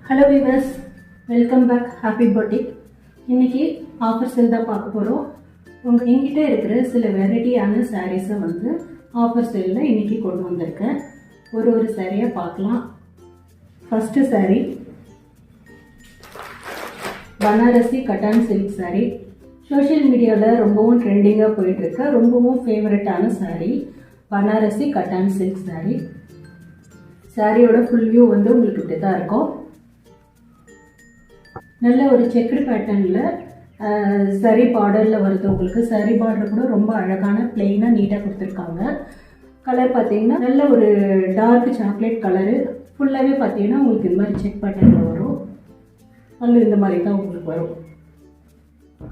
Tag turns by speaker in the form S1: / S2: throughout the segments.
S1: Hello viewers, welcome back happy boutique. இன்னைக்கு offer sale தான் பார்க்க போகிறோம். என்கிட்ட இருக்கிற சில வெரைட்டியான சாரீஸை வந்து ஆஃபர் சேலில் இன்னைக்கு கொண்டு வந்திருக்கேன். ஒரு சாரியாக பார்க்கலாம். First sari Banarasi cotton silk sari. Social மீடியாவில் ரொம்பவும் ட்ரெண்டிங்காக போயிட்டுருக்க ரொம்பவும் ஃபேவரட்டான சாரீ பனாரசி கட்டான் சில்க் சாரீ. சாரியோட ஃபுல் வியூ வந்து உங்களுக்கு இப்படி தான் இருக்கும். நல்ல ஒரு செக்குடு பேட்டர்னில் சரி பார்டரில் வருது. உங்களுக்கு சரி பார்டர் கூட ரொம்ப அழகான பிளெயினாக நீட்டாக கொடுத்துருக்காங்க. கலர் பார்த்தீங்கன்னா நல்ல ஒரு டார்க் சாக்லேட் கலரு. ஃபுல்லாகவே பார்த்தீங்கன்னா உங்களுக்கு இந்த மாதிரி செக் பேட்டர்னில் வரும். பல்லு இந்த மாதிரி தான் உங்களுக்கு வரும்.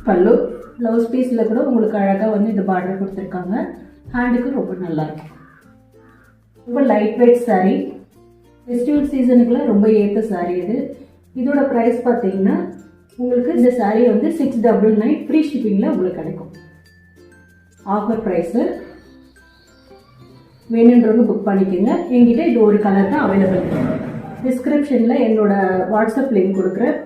S1: பல்லு ப்ளவுஸ் பீஸில் கூட உங்களுக்கு அழகாக வந்து இந்த பார்டர் கொடுத்துருக்காங்க. ஹேண்டுக்கு ரொம்ப நல்லாயிருக்கும். ரொம்ப லைட் வெயிட் சாரீ. ஃபெஸ்டிவல் சீசனுக்குலாம் ரொம்ப ஏற்ற சாரீ இது. இதோட ப்ரைஸ் பார்த்தீங்கன்னா உங்களுக்கு இந்த சாரீ வந்து 699 ஃப்ரீ ஷிப்பிங்கில் உங்களுக்கு கிடைக்கும். Offer price. வேணுன்றவங்க புக் பண்ணிக்கோங்க. என்கிட்ட இது ஒரு கலர் தான் அவைலபிள். டிஸ்கிரிப்ஷனில் என்னோட வாட்ஸ்அப் லிங்க் கொடுக்குறேன்.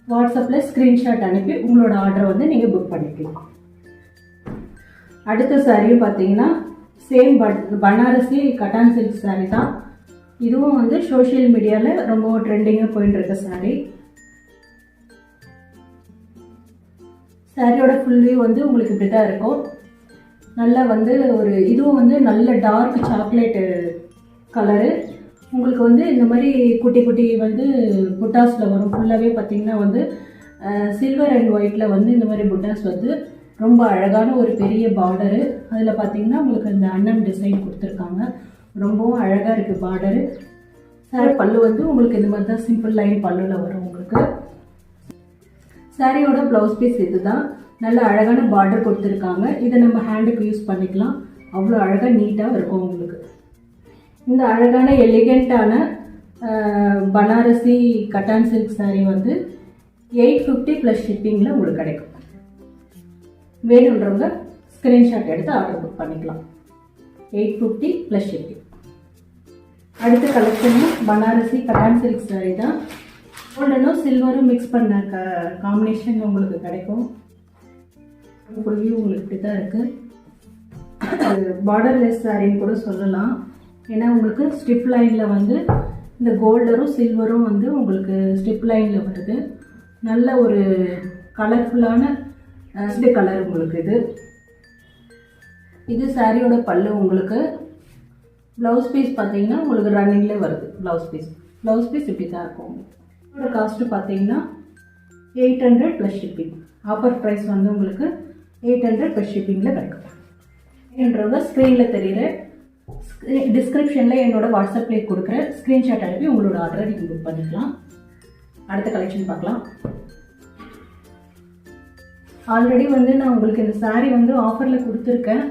S1: வாட்ஸ்அப்பில் ஸ்க்ரீன்ஷாட் அனுப்பி உங்களோட ஆர்டரை வந்து நீங்கள் புக் பண்ணிக்கலாம். அடுத்த சாரியும் பார்த்தீங்கன்னா same Banarasi cotton silk sari தான். இதுவும் வந்து சோஷியல் மீடியாவில் ரொம்ப ட்ரெண்டிங்காக போயிட்டு இருக்க சாரீ. சாரியோட ஃபுல் வியூ வந்து உங்களுக்கு இப்படி தான் இருக்கும். நல்லா வந்து இதுவும் வந்து நல்ல டார்க் சாக்லேட்டு கலரு. உங்களுக்கு வந்து இந்த மாதிரி குட்டி குட்டி வந்து புட்டாஸில் வரும். ஃபுல்லாகவே பார்த்தீங்கன்னா வந்து சில்வர் அண்ட் ஒயிட்டில் வந்து இந்த மாதிரி புட்டாஸ் வந்து ரொம்ப அழகான ஒரு பெரிய பார்டரு. அதில் பார்த்தீங்கன்னா உங்களுக்கு இந்த அன்னம் டிசைன் கொடுத்துருக்காங்க. ரொம்பவும் அழகாக இருக்குது பார்டரு. சாரி பல்லு வந்து உங்களுக்கு இந்த மாதிரி தான் சிம்பிள் லைன் பல்லுவில் வரும். உங்களுக்கு சாரியோட ப்ளவுஸ் பீஸ் இது தான். நல்ல அழகான பார்டர் கொடுத்துருக்காங்க. இதை நம்ம ஹேண்டுக்கு யூஸ் பண்ணிக்கலாம். அவ்வளோ அழகாக நீட்டாக இருக்கும் உங்களுக்கு. இந்த அழகான எலிகெண்ட்டான பனாரசி கட்டான் சில்க் சாரீ வந்து 850 ப்ளஸ் ஷிப்பிங்கில் உங்களுக்கு கிடைக்கும். வேணுன்றவங்க ஸ்க்ரீன்ஷாட் எடுத்து ஆர்டர் புக் பண்ணிக்கலாம். 850 ப்ளஸ் ஷிப்பிங். அடுத்த கலெக்ஷனும் பனாரசி கட்டான் சில்க் சாரீ தான். கோல்டனும் சில்வரும் மிக்ஸ் பண்ண காம்பினேஷன் உங்களுக்கு கிடைக்கும். ஃபுல் வியூ உங்களுக்கு இப்படி தான் இருக்குது. பார்டர்லெஸ் சாரின்னு கூட சொல்லலாம். ஏன்னா உங்களுக்கு ஸ்ட்ரிப் லைனில் வந்து இந்த கோல்டரும் சில்வரும் வந்து உங்களுக்கு ஸ்ட்ரிப் லைனில் வருது. நல்ல ஒரு கலர்ஃபுல்லான கலர் உங்களுக்கு இது. இது சாரியோட பல்லு. உங்களுக்கு ப்ளவுஸ் பீஸ் பார்த்தீங்கன்னா உங்களுக்கு ரன்னிங்லேயே வருது. ப்ளவுஸ் பீஸ் இப்படி தான் இருக்கும். இதோட காஸ்ட்டு பார்த்தீங்கன்னா 800 ப்ளஸ் ஷிப்பிங். ஆஃபர் ப்ரைஸ் வந்து உங்களுக்கு 800 ப்ளஸ் ஷிப்பிங்கில் கிடைக்கும். என்றவங்க ஸ்க்ரீனில் தெரியுற டிஸ்கிரிப்ஷனில் என்னோட வாட்ஸ்அப் லிங்க் கொடுக்குறேன். ஸ்க்ரீன்ஷாட் அனுப்பி உங்களோட ஆர்டரை நீங்கள் புக் பண்ணிக்கலாம். அடுத்த கலெக்ஷன் பார்க்கலாம். ஆல்ரெடி வந்து நான் உங்களுக்கு இந்த சாரீ வந்து ஆஃபரில் கொடுத்துருக்கேன்.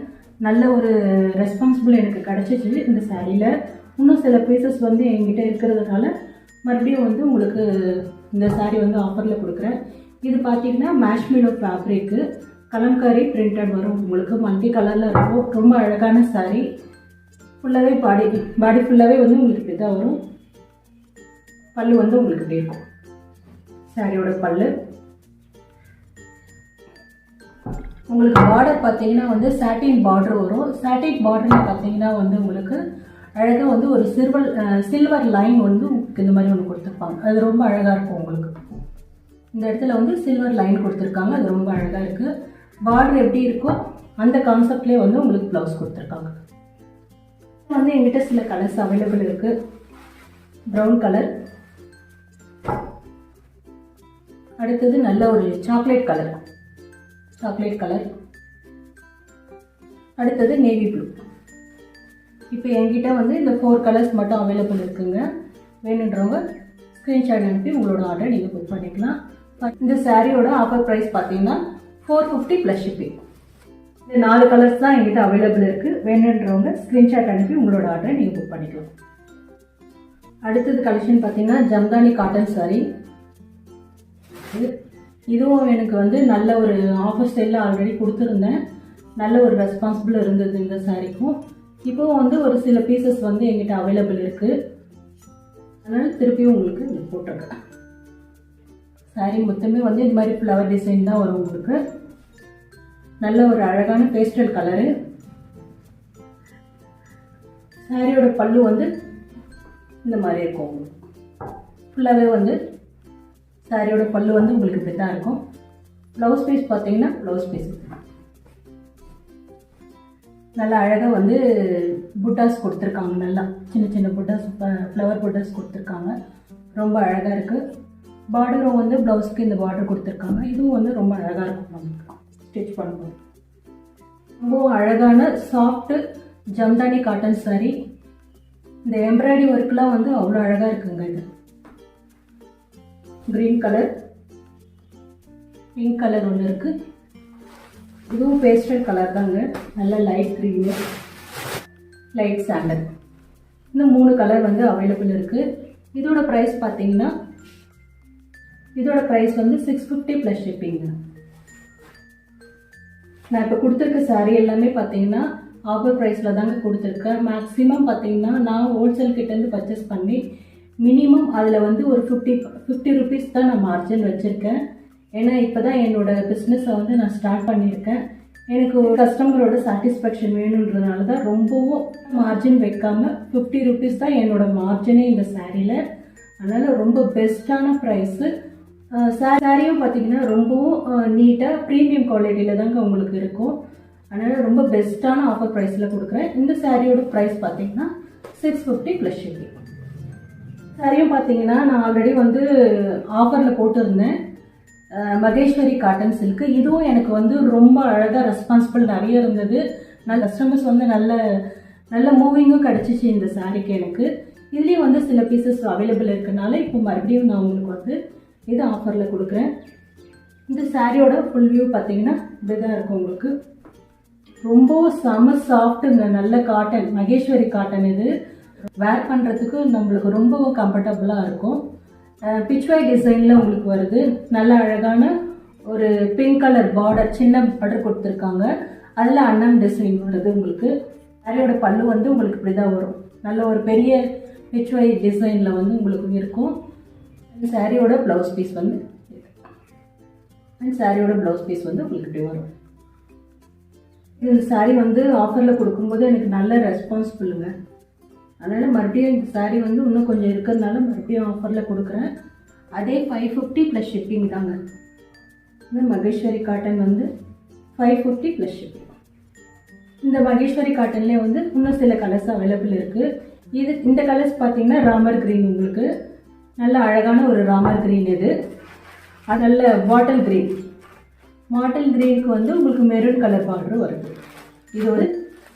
S1: நல்ல ஒரு ரெஸ்பான்சிபிள் எனக்கு கிடச்சிச்சு இந்த சாரியில். இன்னும் சில பீசஸ் வந்து என்கிட்ட இருக்கிறதுனால மறுபடியும் வந்து உங்களுக்கு இந்த சாரீ வந்து ஆஃபரில் கொடுக்குறேன். இது பார்த்தீங்கன்னா மேஷ்மிலோ ஃபேப்ரிக்கு கலம்காரி பிரிண்டட் வரும். உங்களுக்கு மல்டி கலரில் இருக்கும். ரொம்ப அழகான சாரீ. ஃபுல்லாகவே பாடி ஃபுல்லாகவே வந்து உங்களுக்கு இப்படி தான் வரும். பல்லு வந்து உங்களுக்கு இப்படி இருக்கும். சாரியோட பல்லு. உங்களுக்கு பார்டர் பார்த்தீங்கன்னா வந்து சாட்டின் பார்டர் வரும். சாட்டின் பார்டரில் பார்த்தீங்கன்னா வந்து உங்களுக்கு அழகாக வந்து ஒரு சில்வர் லைன் வந்து உங்களுக்கு இந்த மாதிரி ஒன்று கொடுத்துருப்பாங்க. அது ரொம்ப அழகாக இருக்கும். உங்களுக்கு இந்த இடத்துல வந்து சில்வர் லைன் கொடுத்துருக்காங்க. அது ரொம்ப அழகாக இருக்குது. பார்டர் எப்படி இருக்கோ அந்த கான்செப்ட்லேயே வந்து உங்களுக்கு ப்ளவுஸ் கொடுத்துருக்காங்க. வந்து எங்கிட்ட சில கலர்ஸ் அவைலபிள் இருக்குது. Brown colour. அடுத்தது நல்ல ஒரு சாக்லேட் கலர். அடுத்தது நேவி ப்ளூ. இப்போ என்கிட்ட வந்து இந்த 4 கலர்ஸ் மட்டும் அவைலபிள் இருக்குங்க. வேணுன்றவங்க ஸ்க்ரீன்ஷாட் அனுப்பி உங்களோட ஆர்டரை நீங்கள் புக் பண்ணிக்கலாம். இந்த சாரியோட ஆஃபர் ப்ரைஸ் பார்த்தீங்கன்னா 450 ப்ளஸ் ஷிப்பிங். இந்த 4 கலர்ஸ் தான் என்கிட்ட அவைலபிள் இருக்குது. வேணுன்றவங்க ஸ்க்ரீன்ஷாட் அனுப்பி உங்களோட ஆர்டரை நீங்கள் புக் பண்ணிக்கலாம். அடுத்தது கலெக்ஷன் பார்த்தீங்கன்னா ஜம்தானி காட்டன் சாரீ. இதுவும் எனக்கு வந்து நல்ல ஒரு ஆஃபர் சேலில் ஆல்ரெடி கொடுத்துருந்தேன். நல்ல ஒரு ரெஸ்பான்சிபிள் இருந்தது இந்த சாரீக்கும். இப்போவும் வந்து ஒரு சில பீசஸ் வந்து எங்கிட்ட அவைலபிள் இருக்குது. அதனால் திருப்பியும் உங்களுக்கு இது போட்டிருக்கேன். சாரி மொத்தமே வந்து இந்த மாதிரி ஃப்ளவர் டிசைன் தான் வரும் உங்களுக்கு. நல்ல ஒரு அழகான பேஸ்டல் கலரு. சாரியோட பல்லு வந்து இந்த மாதிரி இருக்கும் உங்களுக்கு. ஃபுல்லாகவே வந்து சாரியோட பல்லு வந்து உங்களுக்கு இப்படி தான் இருக்கும். ப்ளவுஸ் பீஸ் பார்த்தீங்கன்னா ப்ளவுஸ் பீஸ் நல்லா அழகாக வந்து புட்டாஸ் கொடுத்துருக்காங்க. நல்லா சின்ன சின்ன புட்டாஸ், ஃப்ளவர் புட்டாஸ் கொடுத்துருக்காங்க. ரொம்ப அழகாக இருக்குது. பார்டரும் வந்து ப்ளவுஸ்க்கு இந்த பார்டர் கொடுத்துருக்காங்க. இதுவும் வந்து ரொம்ப அழகாக இருக்கும் நமக்கு ஸ்டிச் பண்ணும்போது. ரொம்பவும் அழகான சாஃப்ட்டு ஜம்தானி காட்டன் சாரீ. இந்த எம்ப்ராய்டரி ஒர்க்லாம் வந்து அவ்வளோ அழகாக இருக்குங்க. இது க்ரீன் கலர், பிங்க் கலர் ஒன்று இருக்குது. இதுவும் பேஸ்டல் கலர் தாங்க. நல்ல லைட் க்ரீனு, லைட் சாண்டல். இன்னும் 3 கலர் வந்து அவைலபிள் இருக்குது. இதோட ப்ரைஸ் பார்த்தீங்கன்னா இதோட ப்ரைஸ் வந்து 650 ப்ளஸ் ஷிப்பிங்க. நான் இப்போ கொடுத்துருக்க சாரீ எல்லாமே பார்த்தீங்கன்னா ஆஃபர் ப்ரைஸில் தாங்க கொடுத்துருக்கேன். மேக்ஸிமம் பார்த்தீங்கன்னா நான் ஹோல்சேல் கிட்டேருந்து பர்ச்சேஸ் பண்ணி மினிமம் அதில் வந்து ஒரு 50 ருபீஸ் தான் நான் மார்ஜின் வச்சுருக்கேன். ஏன்னா இப்போ தான் என்னோடய பிஸ்னஸை வந்து நான் ஸ்டார்ட் பண்ணியிருக்கேன். எனக்கு ஒரு கஸ்டமரோட சாட்டிஸ்ஃபேக்ஷன் வேணுன்றதுனால தான் ரொம்பவும் மார்ஜின் வைக்காமல் 50 ருபீஸ் தான் என்னோடய மார்ஜினே இந்த சாரியில். அதனால் ரொம்ப பெஸ்ட்டான ப்ரைஸு. சாரியும் பார்த்தீங்கன்னா ரொம்பவும் நீட்டாக ப்ரீமியம் குவாலிட்டியில் தாங்க உங்களுக்கு இருக்கும். அதனால் ரொம்ப பெஸ்ட்டான ஆஃபர் ப்ரைஸில் கொடுக்குறேன். இந்த சாரியோட ப்ரைஸ் பார்த்தீங்கன்னா 650 ப்ளஸ் ஷிப்பிங். சாரியும் பார்த்தீங்கன்னா நான் ஆல்ரெடி வந்து ஆஃபரில் போட்டிருந்தேன். Maheswari cotton silk. இதுவும் எனக்கு வந்து ரொம்ப அழகாக ரெஸ்பான்சிபிள் நிறைய இருந்தது. நான் கஸ்டமர்ஸ் வந்து நல்ல மூவிங்கும் கிடச்சிச்சு இந்த சாரிக்கு எனக்கு. இதுலேயும் வந்து சில பீசஸ் அவைலபிள் இருக்கனால இப்போ மறுபடியும் நான் உங்களுக்கு வந்து இது ஆஃபரில் கொடுக்குறேன். இந்த சாரியோட ஃபுல் வியூ பார்த்தீங்கன்னா இப்படி தான் இருக்கும் உங்களுக்கு. ரொம்ப செம சாஃப்ட்டுங்க. நல்ல காட்டன், மகேஸ்வரி காட்டன். இது வேர் பண்ணுறதுக்கு நம்மளுக்கு ரொம்பவும் கம்ஃபர்டபுளாக இருக்கும். பிச்வாய் டிசைனில் உங்களுக்கு வருது. நல்ல அழகான ஒரு பிங்க் கலர் பார்டர், சின்ன பார்டர் கொடுத்துருக்காங்க. அதில் அன்னம் டிசைன் உள்ளது உங்களுக்கு. சாரியோட பல்லு வந்து உங்களுக்கு இப்படி தான் வரும். நல்ல ஒரு பெரிய பிச்வாய் டிசைனில் வந்து உங்களுக்கு இருக்கும். சாரியோட ப்ளவுஸ் பீஸ் வந்து சாரியோட ப்ளவுஸ் பீஸ் வந்து உங்களுக்கு இப்படி வரும். இந்த சாரீ வந்து ஆஃபரில் கொடுக்கும்போது எனக்கு நல்ல ரெஸ்பான்சிபிளுங்க. அதனால் மறுபடியும் இந்த சாரீ வந்து இன்னும் கொஞ்சம் இருக்கிறதுனால மறுபடியும் ஆஃபரில் கொடுக்குறேன். அதே 550 ப்ளஸ் ஷிப்பிங் தாங்க. இந்த மகேஸ்வரி காட்டன் வந்து 550 ப்ளஸ் ஷிப்பிங். இந்த மகேஸ்வரி காட்டன்லேயே வந்து இன்னும் சில கலர்ஸ் அவைலபிள் இருக்குது. இந்த கலர்ஸ் பார்த்தீங்கன்னா ராமர் க்ரீன். உங்களுக்கு நல்ல அழகான ஒரு ராமர் க்ரீன். இது நல்ல பாட்டில் க்ரீன். பாட்டில் க்ரீனுக்கு வந்து உங்களுக்கு மெரூன் கலர் பார்டர் வருது. இது ஒரு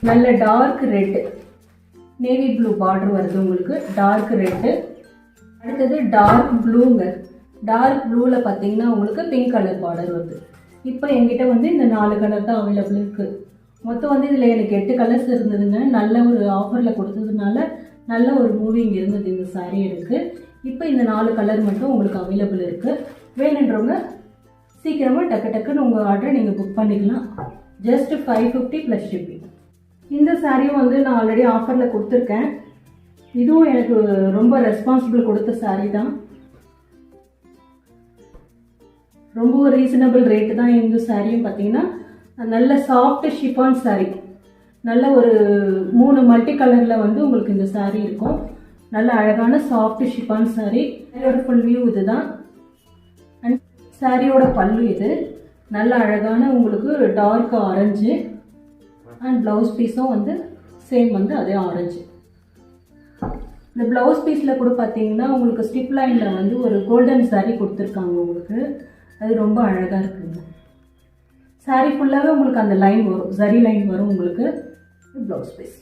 S1: நல்ல dark red, navy blue border வருது உங்களுக்கு. Dark red. அடுத்தது டார்க் ப்ளூங்க. டார்க் ப்ளூவில் பார்த்தீங்கன்னா உங்களுக்கு பிங்க் கலர் பார்டர் வருது. இப்போ என்கிட்ட வந்து இந்த 4 கலர் தான் அவைலபிள் இருக்குது. மொத்தம் வந்து இதில் எனக்கு 8 கலர்ஸ் இருந்ததுங்க. நல்ல ஒரு ஆஃபரில் கொடுத்ததுனால நல்ல ஒரு மூவிங் இருந்தது இந்த சாரீ எனக்கு. இப்போ இந்த 4 கலர் மட்டும் உங்களுக்கு அவைலபிள் இருக்குது. வேணுன்றவங்க சீக்கிரமாக டக்குன்னு உங்கள் ஆர்டரை நீங்கள் புக் பண்ணிக்கலாம். Just 550 plus shipping. இந்த சாரியும் வந்து நான் ஆல்ரெடி ஆஃபரில் கொடுத்துருக்கேன். இதுவும் எனக்கு ரொம்ப ரெஸ்பான்சிபிள் கொடுத்த சாரீ தான். ரொம்ப ரீசனபிள் ரேட்டு தான் இந்த சாரியும். பார்த்தீங்கன்னா நல்ல சாஃப்ட் ஷிஃபான் சாரீ. நல்ல ஒரு 3 மல்டி கலரில் வந்து உங்களுக்கு இந்த சாரீ இருக்கும். நல்ல அழகான சாஃப்ட் ஷிஃபான் சாரீ. இதோட ஃபுல் வியூ இது தான். அண்ட் சாரியோட பல்லு இது. நல்ல அழகான உங்களுக்கு டார்க் ஆரஞ்சு. அண்ட் ப்ளவுஸ் பீஸும் வந்து சேம் வந்து அதே ஆரஞ்சு. இந்த ப்ளவுஸ் பீஸில் கூட பார்த்தீங்கன்னா உங்களுக்கு ஸ்டிப் லைனில் வந்து ஒரு கோல்டன் சாரீ கொடுத்துருக்காங்க உங்களுக்கு. அது ரொம்ப அழகாக இருக்குங்க. சாரீ ஃபுல்லாகவே உங்களுக்கு அந்த லைன் வரும், ஜரி லைன் வரும் உங்களுக்கு. Blouse piece.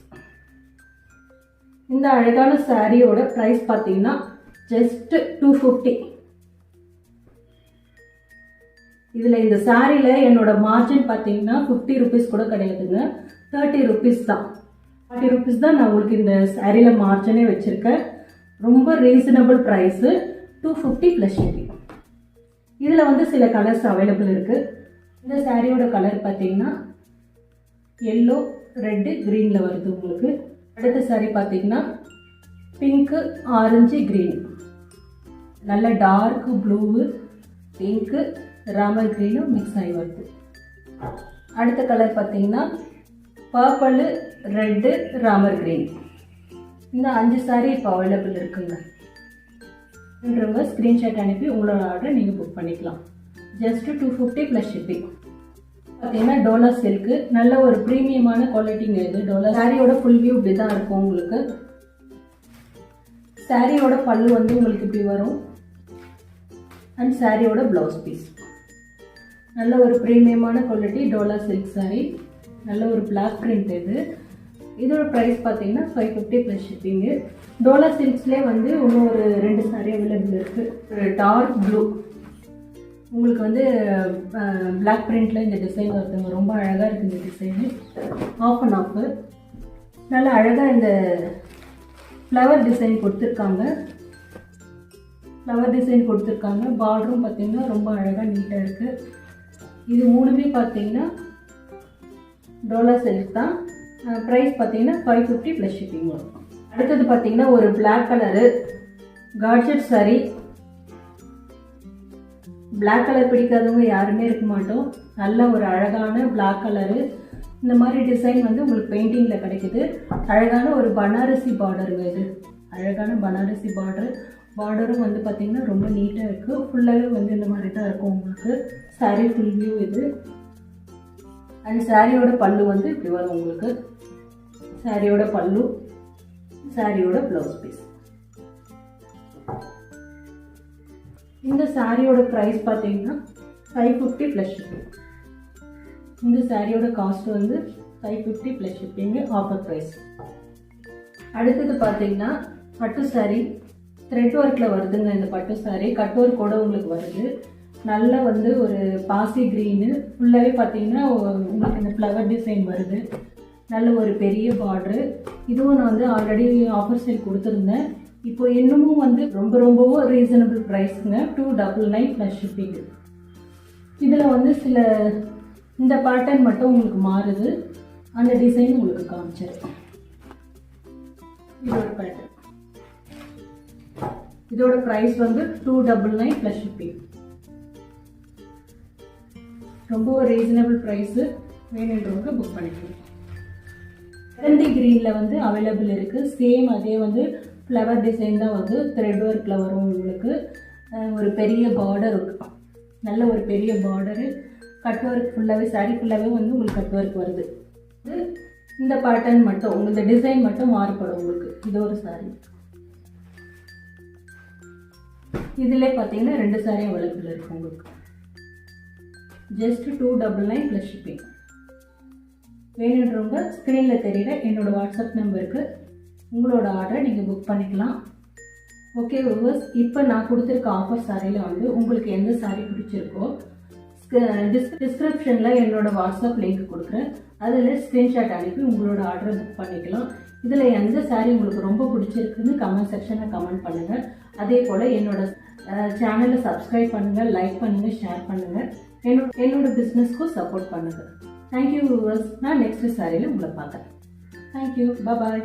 S1: இந்த அழகான சாரியோட ப்ரைஸ் பார்த்தீங்கன்னா ஜஸ்ட் 250. இதில் இந்த சாரியில் என்னோட மார்ஜின் பார்த்தீங்கன்னா 50 ருபீஸ் கூட கிடையாதுங்க. 30 ருபீஸ் தான். 40 ருபீஸ் தான் நான் உங்களுக்கு இந்த சாரியில் மார்ஜினே வச்சுருக்கேன். ரொம்ப ரீசனபிள் ப்ரைஸு. 250 plus shipping. இதில் வந்து சில கலர்ஸ் அவைலபிள் இருக்குது. இந்த சாரியோட கலர் பார்த்தீங்கன்னா எல்லோ, ரெட்டு, க்ரீனில் வருது உங்களுக்கு. அடுத்த சாரி பார்த்தீங்கன்னா பிங்க்கு, ஆரஞ்சு, க்ரீன், நல்ல டார்க் ப்ளூவு, பிங்க்கு, ராமர் க்ரீனும் மிக்ஸ் ஆகி வருது. அடுத்த கலர் பார்த்தீங்கன்னா பர்பிள், ரெட்டு, ராமர் க்ரீன். இந்த 5 சாரீ இப்போ அவைலபிள் இருக்குங்க. ஸ்க்ரீன்ஷாட் அனுப்பி உங்களோட ஆர்டரை நீங்கள் புக் பண்ணிக்கலாம். Just 250 plus shipping. பார்த்தீங்கன்னா டோலா சில்க்கு, நல்ல ஒரு ப்ரீமியமான குவாலிட்டிங்க இது. டோலா சாரியோட ஃபுல் வியூ இப்படி தான் இருக்கும் உங்களுக்கு. சாரியோட பல்லு வந்து உங்களுக்கு இப்படி வரும். அண்ட் சாரியோட ப்ளவுஸ் பீஸ் நல்ல ஒரு ப்ரீமியமான குவாலிட்டி டோலா சில்க் சாரி. நல்ல ஒரு பிளாக் பிரிண்ட் இது. இதோட ப்ரைஸ் பார்த்தீங்கன்னா 550 ப்ளஸ் ஷிப்பிங்கு. டோலா சில்க்ஸ்லேயே வந்து இன்னும் ஒரு 2 சாரி அவைலபிள் இருக்குது. ஒரு டார்க் ப்ளூ, உங்களுக்கு வந்து பிளாக் பிரிண்டில் இந்த டிசைன் வருதுங்க. ரொம்ப அழகாக இருக்குது இந்த டிசைனு. ஆஃப் அண்ட் ஆஃபு நல்லா அழகாக இந்த ஃப்ளவர் டிசைன் கொடுத்துருக்காங்க. பார்டரும் பார்த்தீங்கன்னா ரொம்ப அழகாக நீட்டாக இருக்குது. இது 3மே பார்த்தீங்கன்னா டோலா சில்க் தான். ப்ரைஸ் பார்த்தீங்கன்னா 550 ப்ளஸ் ஷிப்பிங் வரும். அடுத்தது பார்த்தீங்கன்னா ஒரு black colour georgette sari. Black colour பிடிக்காதவங்க யாருமே இருக்க மாட்டோம். நல்ல ஒரு அழகான பிளாக் கலரு. இந்த மாதிரி டிசைன் வந்து உங்களுக்கு பெயிண்டிங்கில் கிடைக்குது. அழகான ஒரு பனாரசி பார்டருங்க இது. அழகான பனாரசி பார்டரும் வந்து பார்த்திங்கன்னா ரொம்ப நீட்டாக இருக்குது. ஃபுல்லாகவே வந்து இந்த மாதிரி தான் இருக்கும் உங்களுக்கு. சாரீ ஃபுல் வியூ இது. அண்ட் சாரியோட பல்லு வந்து இப்படி வரும் உங்களுக்கு. சாரியோட பல்லு, சாரியோட ப்ளவுஸ் பீஸ். இந்த சாரியோட ப்ரைஸ் பார்த்தீங்கன்னா 550 ப்ளஸ் ஷிப்பிங். இந்த சாரியோட காஸ்ட் வந்து 550 ப்ளஸ் ஷிப்பிங்கு, ஆஃபர் ப்ரைஸ். அடுத்தது பார்த்தீங்கன்னா பட்டு சாரி. த்ரெட் ஒர்க்கில் வருதுங்க இந்த பட்டு சாரி. கட் ஒர்க்கோட உங்களுக்கு வருது. நல்ல வந்து ஒரு பாசி க்ரீனு. ஃபுல்லாகவே பார்த்தீங்கன்னா உங்களுக்கு இந்த ஃப்ளவர் டிசைன் வருது. நல்ல ஒரு பெரிய பார்டரு. இதுவும் நான் வந்து ஆல்ரெடி ஆஃபர் சேல் கொடுத்துருந்தேன். இப்போ இன்னமும் வந்து ரொம்பவும் ரீசனபிள் ப்ரைஸுங்க. 299 plus shipping. இதில் வந்து சில இந்த பேட்டர்ன் மட்டும் உங்களுக்கு மாறுது. அந்த டிசைன் உங்களுக்கு காமிச்சிருக்கேன். இதோட பேட்டர்ன், இதோட ப்ரைஸ் வந்து 299 ப்ளஸ் ஷிப்பிங். ரொம்ப ரீசனபிள் ப்ரைஸு. வேணுன்றவங்க புக் பண்ணிக்கலாம். மெஹந்தி க்ரீனில் வந்து அவைலபிள் இருக்குது. சேம் அதே வந்து ஃப்ளவர் டிசைன் தான் வந்து த்ரெட் ஒர்க்கில் வரும் உங்களுக்கு. ஒரு பெரிய பார்டர், நல்ல ஒரு பெரிய பார்டரு. கட் ஒர்க் ஃபுல்லாகவே, சாரி ஃபுல்லாகவே வந்து உங்களுக்கு கட் ஒர்க் வருது. இந்த பேட்டர்ன் மட்டும் உங்களுக்கு, இந்த டிசைன் மட்டும் மாறுபடும் உங்களுக்கு. இது ஒரு சாரி. இதிலே பார்த்தீங்கன்னா 2 சாரி அவைலபிள் இருக்குது உங்களுக்கு. Just 299 plus shipping. வேணுன்றவங்க ஸ்க்ரீனில் தெரியுற என்னோட வாட்ஸ்அப் நம்பருக்கு உங்களோட ஆர்டரை நீங்கள் புக் பண்ணிக்கலாம். ஓகே வியூவர்ஸ், இப்போ நான் கொடுத்துருக்க ஆஃபர் சாரியில் வந்து உங்களுக்கு எந்த சாரி பிடிச்சிருக்கோ டிஸ்கிரிப்ஷனில் என்னோட வாட்ஸ்அப் லிங்க் கொடுக்குறேன். அதில் ஸ்க்ரீன்ஷாட் அனுப்பி உங்களோட ஆர்டரை புக் பண்ணிக்கலாம். இதில் எந்த சாரி உங்களுக்கு ரொம்ப பிடிச்சிருக்குன்னு கமெண்ட் செக்ஷனில் கமெண்ட் பண்ணுங்கள். அதே போல் என்னோட சேனலை சப்ஸ்கிரைப் பண்ணுங்கள், லைக் பண்ணுங்கள், ஷேர் பண்ணுங்கள். என்னோட பிஸ்னஸ்க்கும் சப்போர்ட் பண்ணுங்கள். Thank you viewers. நான் நெக்ஸ்ட் சாரியில் உங்களை பார்க்குறேன். தேங்க்யூ. பாய்.